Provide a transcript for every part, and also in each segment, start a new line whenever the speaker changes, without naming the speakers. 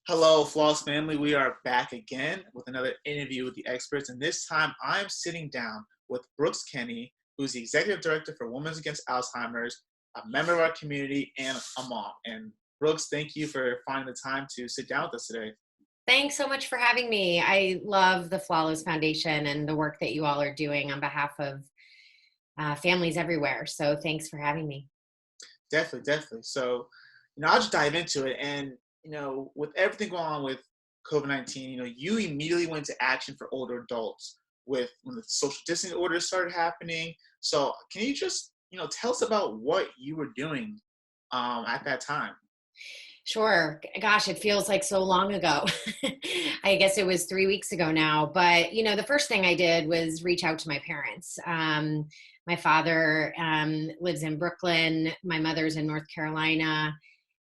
Hello, Floss family. We are back again with another interview with the experts, and this time I'm sitting down with Brooks Kenny, who's the Executive Director for Women Against Alzheimer's, a member of our community, and a mom. And Brooks, thank you for finding the time to sit down with us today.
Thanks so much for having me. I love the Flawless Foundation and the work that you all are doing on behalf of families everywhere. So thanks for having me.
Definitely, definitely. So, I'll just dive into it. And, with everything going on with COVID-19, you immediately went into action for older adults with when the social distancing orders started happening. So, can you just, tell us about what you were doing at that time?
Sure. Gosh, it feels like so long ago. I guess it was 3 weeks ago now. But, the first thing I did was reach out to my parents. My father lives in Brooklyn, my mother's in North Carolina.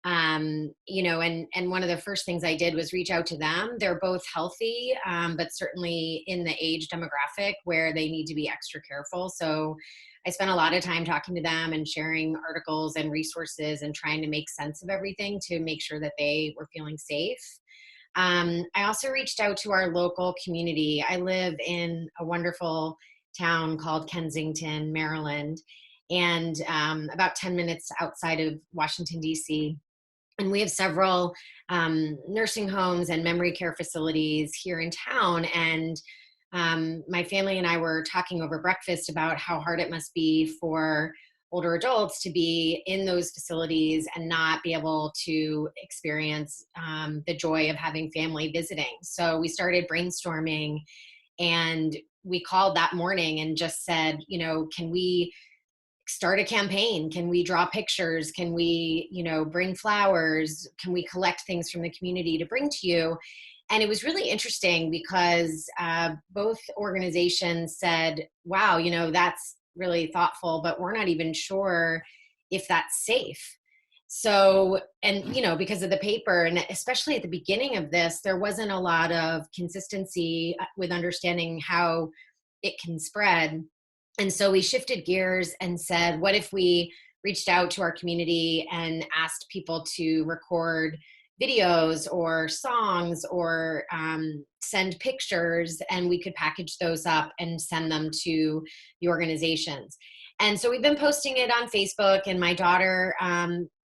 And one of the first things I did was reach out to them. They're both healthy, but certainly in the age demographic where they need to be extra careful. So I spent a lot of time talking to them and sharing articles and resources and trying to make sense of everything to make sure that they were feeling safe. I also reached out to our local community. I live in a wonderful town called Kensington, Maryland, and about 10 minutes outside of Washington, D.C. And we have several nursing homes and memory care facilities here in town. And my family and I were talking over breakfast about how hard it must be for older adults to be in those facilities and not be able to experience the joy of having family visiting. So we started brainstorming, and we called that morning and just said, can we start a campaign? Can we draw pictures? Can we, bring flowers? Can we collect things from the community to bring to you? And it was really interesting because both organizations said, wow, that's really thoughtful, but we're not even sure if that's safe. So, and, because of the paper, and especially at the beginning of this, there wasn't a lot of consistency with understanding how it can spread. And so we shifted gears and said, what if we reached out to our community and asked people to record videos or songs or send pictures, and we could package those up and send them to the organizations. And so we've been posting it on Facebook, and my daughter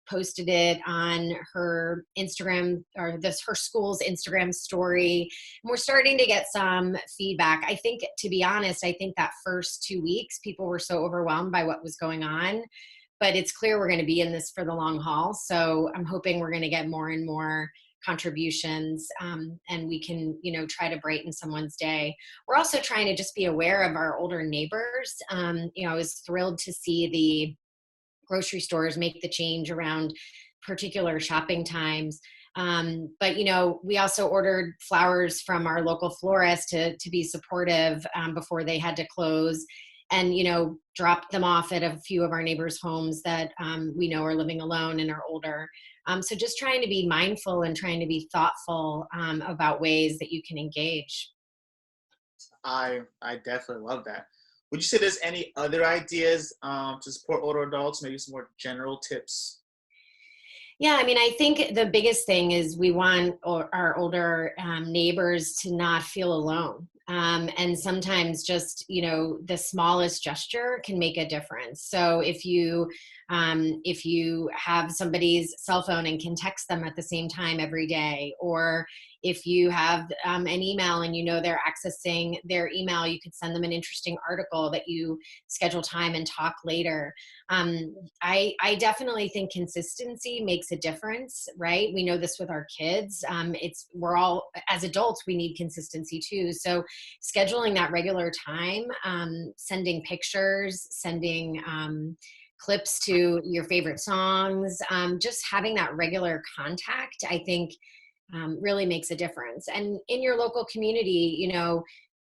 posted it on her Instagram, or her school's Instagram story. And we're starting to get some feedback. I think, to be honest, I think that first 2 weeks, people were so overwhelmed by what was going on, but it's clear we're going to be in this for the long haul. So I'm hoping we're going to get more and more contributions, and we can, try to brighten someone's day. We're also trying to just be aware of our older neighbors. I was thrilled to see the grocery stores make the change around particular shopping times. But we also ordered flowers from our local florist to be supportive before they had to close, and dropped them off at a few of our neighbors' homes that we know are living alone and are older. So just trying to be mindful and trying to be thoughtful about ways that you can engage.
I definitely love that. Would you say there's any other ideas to support older adults? Maybe some more general tips?
Yeah, I mean, I think the biggest thing is we want our older neighbors to not feel alone. And sometimes just, the smallest gesture can make a difference. So if you have somebody's cell phone and can text them at the same time every day, or if you have an email and they're accessing their email, you could send them an interesting article that you schedule time and talk later. I definitely think consistency makes a difference, right? We know this with our kids. We're all, as adults, we need consistency too. So scheduling that regular time, sending pictures, sending clips to your favorite songs, just having that regular contact, I think really makes a difference. And in your local community,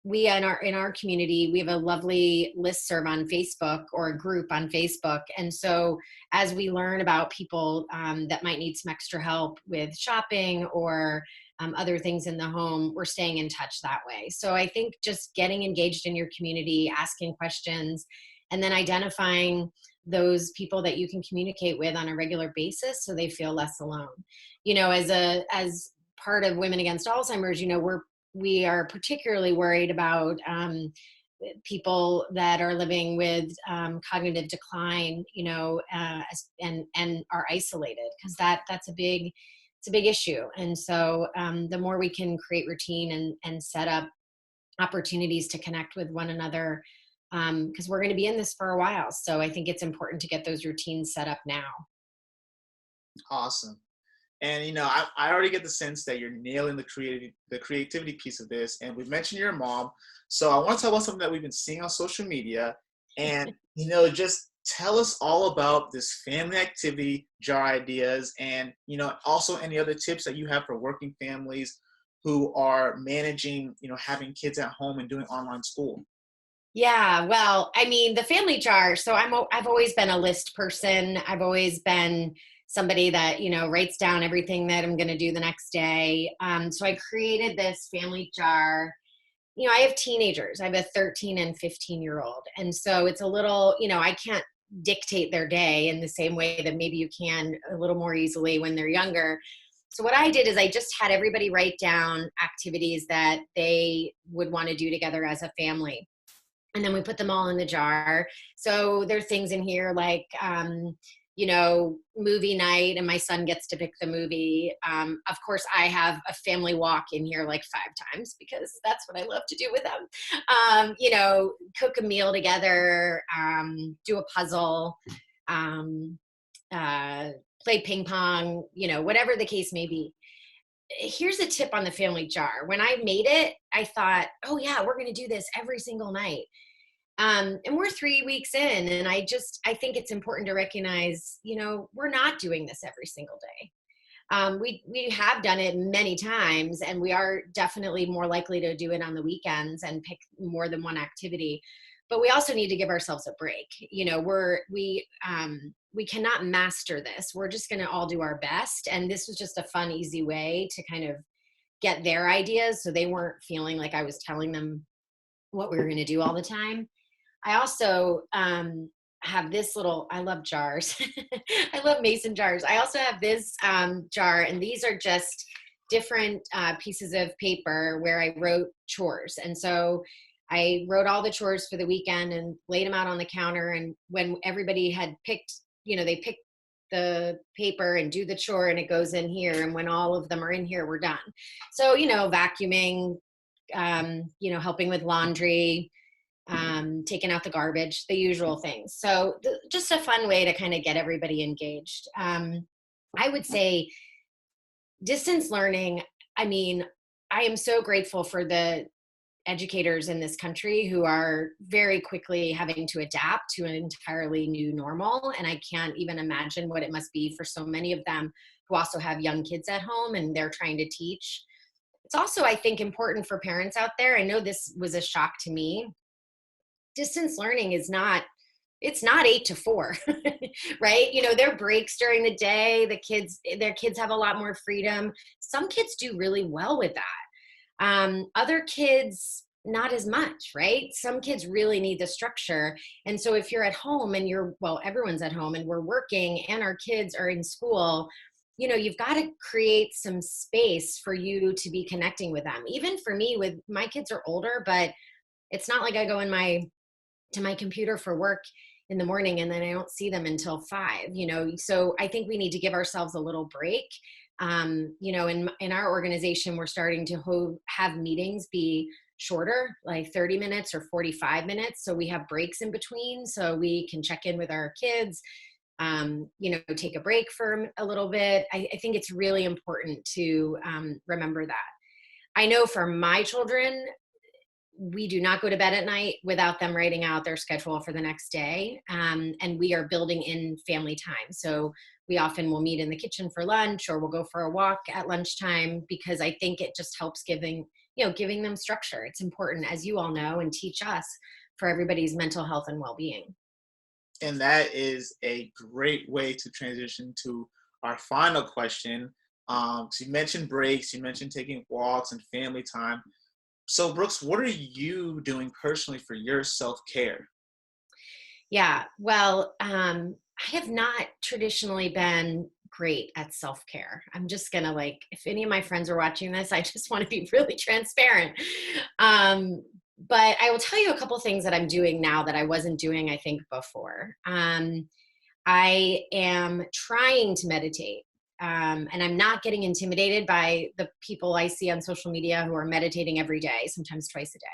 we in our community, we have a lovely listserv on Facebook, or a group on Facebook. And so as we learn about people that might need some extra help with shopping or other things in the home, we're staying in touch that way. So I think just getting engaged in your community, asking questions, and then identifying those people that you can communicate with on a regular basis so they feel less alone. As part of Women Against Alzheimer's, we are particularly worried about people that are living with cognitive decline, and are isolated, because that's it's a big issue. And so the more we can create routine and set up opportunities to connect with one another, because we're going to be in this for a while. So I think it's important to get those routines set up now.
Awesome. And I already get the sense that you're nailing the creativity piece of this. And we've mentioned your mom, so I want to talk about something that we've been seeing on social media. And just tell us all about this family activity jar ideas, and also any other tips that you have for working families who are managing, having kids at home and doing online school.
Yeah, well, I mean, the family jar. So I've always been a list person. I've always been somebody that writes down everything that I'm going to do the next day. So I created this family jar. I have teenagers. I have a 13 and 15-year-old, and so it's a little. I can't dictate their day in the same way that maybe you can a little more easily when they're younger. So what I did is I just had everybody write down activities that they would want to do together as a family. And then we put them all in the jar. So there are things in here like, movie night, and my son gets to pick the movie. Of course, I have a family walk in here like 5 times, because that's what I love to do with them. Cook a meal together, do a puzzle, play ping pong, whatever the case may be. Here's a tip on the family jar. When I made it, I thought, oh yeah, we're going to do this every single night. And we're 3 weeks in, and I think it's important to recognize, we're not doing this every single day. We have done it many times, and we are definitely more likely to do it on the weekends and pick more than one activity. But we also need to give ourselves a break. We cannot master this. We're just going to all do our best. And this was just a fun, easy way to kind of get their ideas, so they weren't feeling like I was telling them what we were going to do all the time. I also have this I love jars. I love mason jars. I also have this jar, and these are just different pieces of paper where I wrote chores. And so I wrote all the chores for the weekend and laid them out on the counter. And when everybody had picked, they pick the paper and do the chore, and it goes in here. And when all of them are in here, we're done. So, vacuuming, helping with laundry, taking out the garbage, the usual things. So just a fun way to kind of get everybody engaged. I would say distance learning. I mean, I am so grateful for the educators in this country who are very quickly having to adapt to an entirely new normal. And I can't even imagine what it must be for so many of them who also have young kids at home and they're trying to teach. It's also, I think, important for parents out there. I know this was a shock to me. Distance learning it's not 8 to 4, right? There are breaks during the day. Their kids have a lot more freedom. Some kids do really well with that. Other kids, not as much, right? Some kids really need the structure. And so if you're at home and everyone's at home and we're working and our kids are in school, you've got to create some space for you to be connecting with them. Even for me, with my kids are older, but it's not like I go to my computer for work in the morning and then I don't see them until 5, so I think we need to give ourselves a little break. In our organization, we're starting to have meetings be shorter, like 30 minutes or 45 minutes. So we have breaks in between so we can check in with our kids, take a break for a little bit. I think it's really important to remember that. I know for my children, we do not go to bed at night without them writing out their schedule for the next day. And we are building in family time. So we often will meet in the kitchen for lunch, or we'll go for a walk at lunchtime, because I think it just helps giving them structure. It's important, as you all know, and teach us, for everybody's mental health and well-being.
And that is a great way to transition to our final question. So you mentioned breaks, you mentioned taking walks and family time. So Brooks, what are you doing personally for your self-care?
Yeah, well, I have not traditionally been great at self-care. I'm just gonna like, if any of my friends are watching this, I just want to be really transparent. But I will tell you a couple things that I'm doing now that I wasn't doing, I think, before. I am trying to meditate. And I'm not getting intimidated by the people I see on social media who are meditating every day, sometimes twice a day.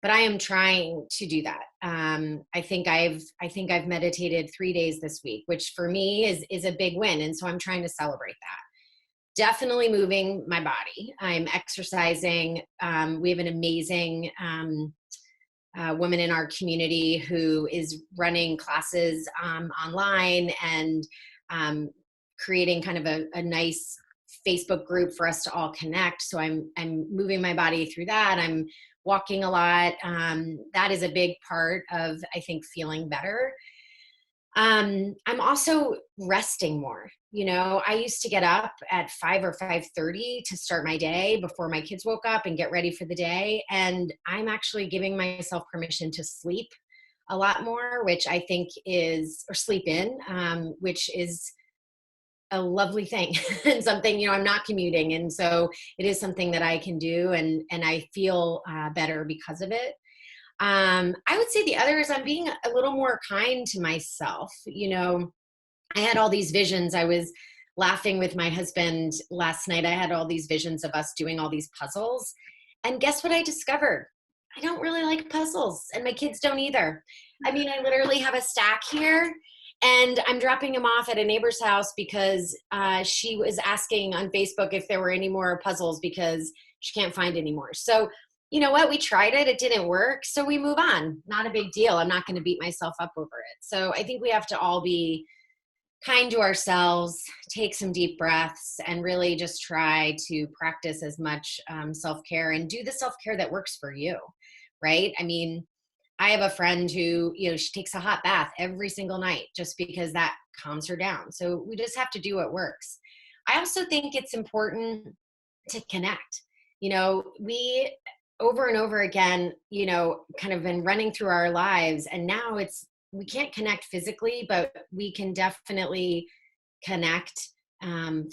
But I am trying to do that. I think I've meditated 3 days this week, which for me is a big win, and so I'm trying to celebrate that. Definitely moving my body. I'm exercising. We have an amazing woman in our community who is running classes online and um, creating kind of a nice Facebook group for us to all connect. So I'm moving my body through that. I'm walking a lot. That is a big part of, I think, feeling better. I'm also resting more. I used to get up at 5 or 5:30 to start my day before my kids woke up and get ready for the day. And I'm actually giving myself permission to sleep a lot more, which I think or sleep in, which is a lovely thing and something, I'm not commuting. And so it is something that I can do, and I feel better because of it. I would say the other is I'm being a little more kind to myself. I had all these visions. I was laughing with my husband last night. I had all these visions of us doing all these puzzles. And guess what I discovered? I don't really like puzzles, and my kids don't either. I mean, I literally have a stack here, and I'm dropping them off at a neighbor's house because she was asking on Facebook if there were any more puzzles because she can't find any more. So, you know what? We tried it. It didn't work. So we move on. Not a big deal. I'm not going to beat myself up over it. So I think we have to all be kind to ourselves, take some deep breaths, and really just try to practice as much self-care and do the self-care that works for you, right? I mean, I have a friend who, she takes a hot bath every single night just because that calms her down. So we just have to do what works. I also think it's important to connect. We over and over again, kind of been running through our lives, and now we can't connect physically, but we can definitely connect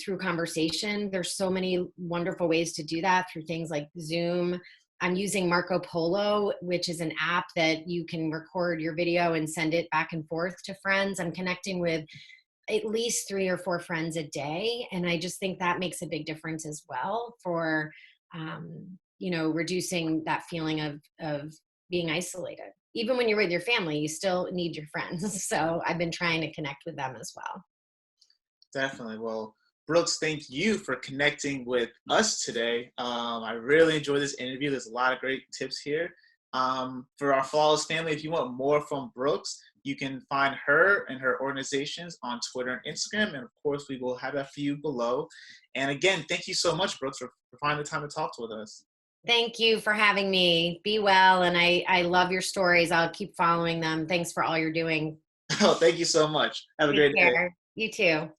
through conversation. There's so many wonderful ways to do that through things like Zoom. I'm using Marco Polo, which is an app that you can record your video and send it back and forth to friends. I'm connecting with at least 3 or 4 friends a day. And I just think that makes a big difference as well for, reducing that feeling of being isolated. Even when you're with your family, you still need your friends. So I've been trying to connect with them as well.
Definitely. Well, Brooks, thank you for connecting with us today. I really enjoyed this interview. There's a lot of great tips here. For our Flawless family, if you want more from Brooks, you can find her and her organizations on Twitter and Instagram. And of course, we will have that for you below. And again, thank you so much, Brooks, for finding the time to talk with us.
Thank you for having me. Be well. And I love your stories. I'll keep following them. Thanks for all you're doing.
Oh, thank you so much. Have a
Take
great day.
care. You too.